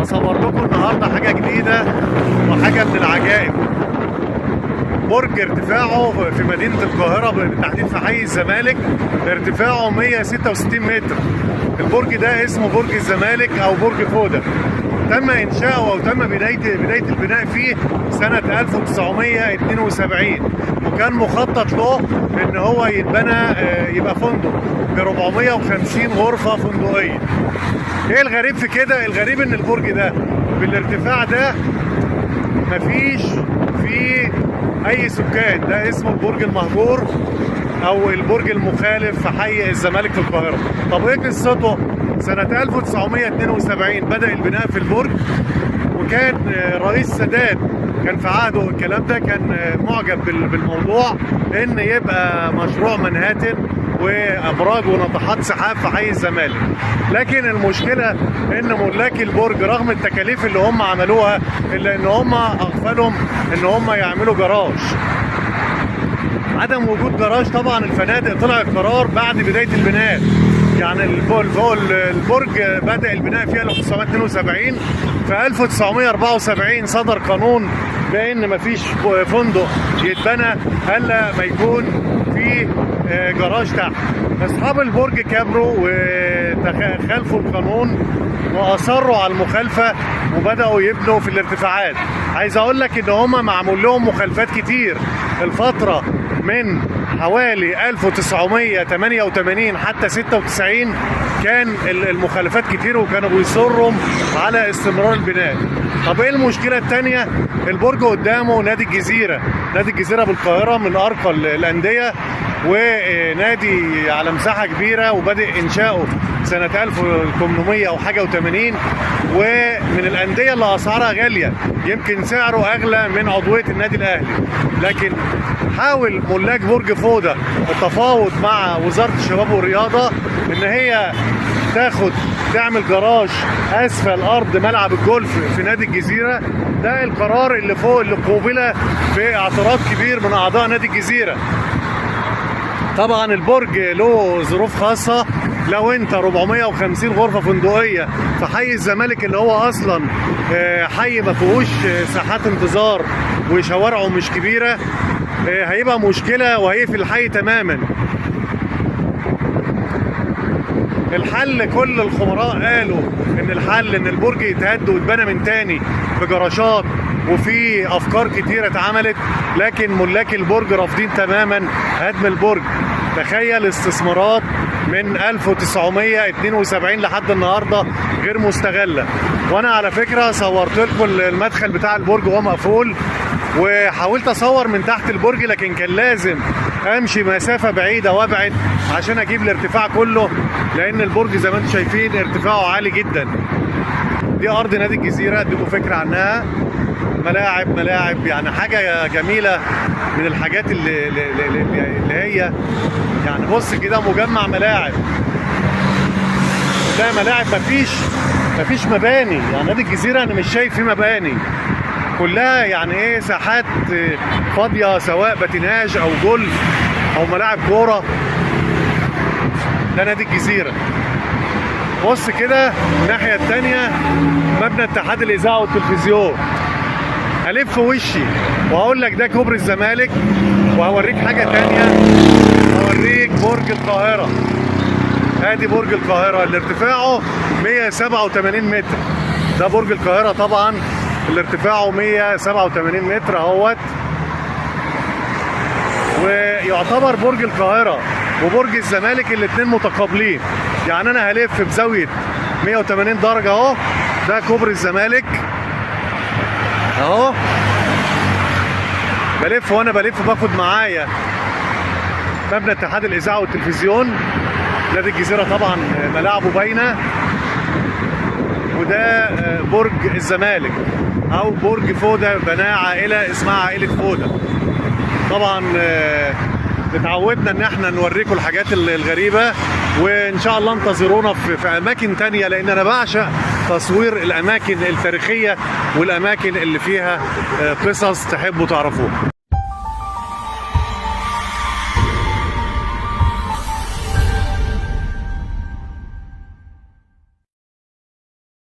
بصور لكم النهارده حاجه جديده وحاجه من العجائب. برج ارتفاعه في مدينه القاهره بالتحديد في حي الزمالك ارتفاعه 166 متر. البرج ده اسمه برج الزمالك او برج فوده. تم انشاؤه او تم بدايه البناء فيه سنه 1972، وكان مخطط له ان هو يتبنى يبقى فندق ب 450 غرفه فندقيه. ايه الغريب في كده؟ الغريب ان البرج ده بالارتفاع ده مفيش فيه اي سكان. ده اسمه البرج المهجور او البرج المخالف في حي الزمالك في القاهره. طب ايه قصته؟ سنه 1972 بدا البناء في البرج، وكان رئيس سادات كان في عهده الكلام ده كان معجب بالموضوع ان يبقى مشروع منهاتن وابراج وناطحات سحاب في حي الزمالك. لكن المشكله ان ملاك البرج رغم التكاليف اللي هم عملوها الا ان هم اغفلهم ان هم يعملوا جراج. عدم وجود جراج، طبعا الفنادق طلع القرار بعد بدايه البناء. يعني البرج بدأ البناء فيه 1972. في 1974 صدر قانون بأن مفيش فندق يتبنى الا ما يكون في جراج تحت. اصحاب البرج كبروا وخالفوا القانون واصروا على المخالفه وبداوا يبنوا في الارتفاعات. عايز اقول لك ان هم معمول لهم مخالفات كتير. الفتره من حوالي 1988 حتى 96 كان المخالفات كتير وكانوا بيصروا على استمرار البناء. طب ايه المشكله الثانيه؟ البرج قدامه نادي الجزيره. نادي الجزيره بالقاهره من ارقى الانديه ونادي على مساحه كبيره، وبدأ انشاؤه سنه 1800 او حاجه و80، ومن الانديه اللي اسعارها غاليه، يمكن سعره اغلى من عضويه النادي الاهلي. لكن حاول ملاك برج فوده التفاوض مع وزاره الشباب والرياضه ان هي تعمل جراج اسفل ارض ملعب الجولف في نادي الجزيره. ده القرار اللي فوق اللي قوبل في اعتراض كبير من اعضاء نادي الجزيره. طبعا البرج له ظروف خاصه. لو انت 450 غرفه فندقيه في حي الزمالك اللي هو اصلا حي ما فيهوش ساحات انتظار وشوارعه مش كبيره، هيبقى مشكله وهيقفل الحي تماما. الحل كل الخبراء قالوا ان الحل ان البرج يتهد ويتبنى من تاني بجراشات، وفي افكار كتيره اتعملت، لكن ملاك البرج رافضين تماما هدم البرج. تخيل استثمارات من 1972 لحد النهارده غير مستغله. وانا على فكره صورت لكم المدخل بتاع البرج وهو مقفول، وحاولت اصور من تحت البرج، لكن كان لازم امشي مسافه بعيده وابعد عشان اجيب الارتفاع كله، لان البرج زي ما انتم شايفين ارتفاعه عالي جدا. دي ارض نادي الجزيره، اديكم فكره عنها. ملاعب يعني حاجه جميله من الحاجات اللي هي يعني بص كده مجمع ملاعب. ده ملاعب مفيش مباني. يعني نادي الجزيره انا مش شايف فيه مباني، كلها يعني ايه ساحات فاضيه، سواء باتيناج او جولف او ملاعب كوره. ده نادي الجزيره. بص كده الناحيه الثانيه مبنى اتحاد الاذاعه والتلفزيون. هلف وشي وهقول لك ده كوبري الزمالك، وهوريك حاجه ثانيه، هوريك برج القاهره. ادي برج القاهره اللي ارتفاعه 187 متر. ده برج القاهره طبعا اللي ارتفاعه 187 متر اهوت. ويعتبر برج القاهره وبرج الزمالك الاثنين متقابلين. يعني انا هلف بزاويه 180 درجه اهو. ده كوبري الزمالك اهو، بلف وانا بلف باخد معايا مبنى اتحاد الاذاعه والتلفزيون. نادي الجزيره طبعا ملاعبه باينه. وده برج الزمالك او برج فوده، بناه عائله اسمها عائله فوده. طبعا اتعودنا ان احنا نوريكم الحاجات الغريبه، وان شاء الله انتظرونا في اماكن تانية، لان انا بعشق تصوير الاماكن التاريخيه والاماكن اللي فيها قصص تحبوا تعرفوها.